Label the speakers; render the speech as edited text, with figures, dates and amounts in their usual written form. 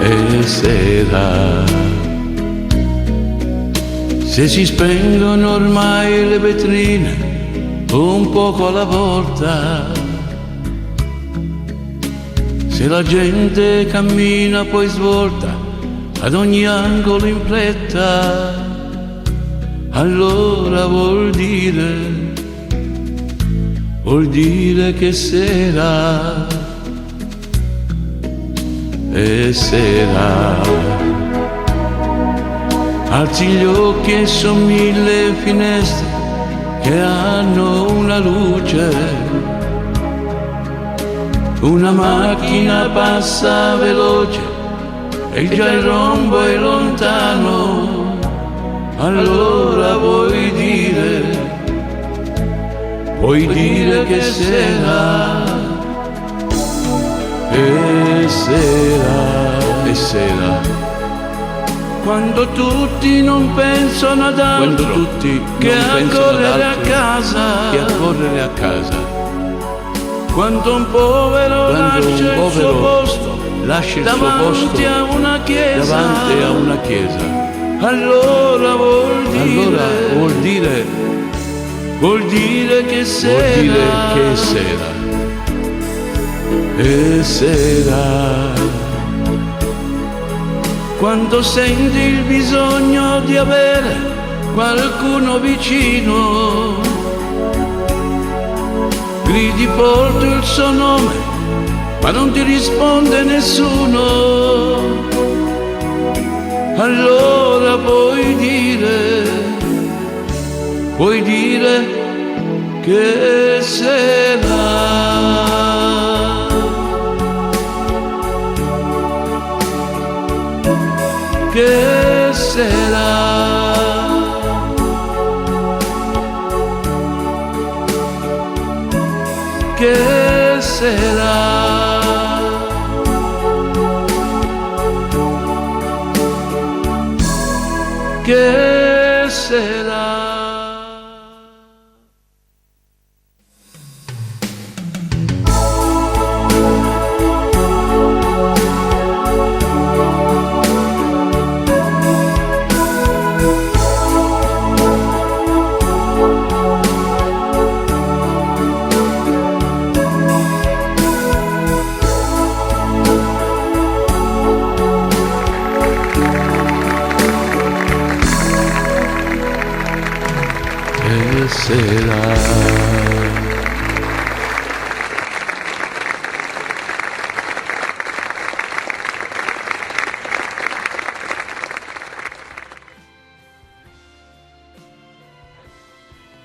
Speaker 1: e sera. Se si spengono ormai le vetrine un poco alla volta, se la gente cammina poi svolta ad ogni angolo in fretta, allora vuol dire che sera e sera. Alzi gli occhi e son mille finestre che hanno una luce. Una macchina passa veloce e già il rombo è lontano. Allora vuoi dire che sera e sera e sera. Quando tutti non pensano ad altro che a correre a casa, quando un povero lascia il suo posto davanti a una chiesa, allora vuol dire che sera e sera. Quando senti il bisogno di avere qualcuno vicino, gridi forte il suo nome, ma non ti risponde nessuno. Allora puoi dire che sera. Che sera, che sera, che sera. Sera.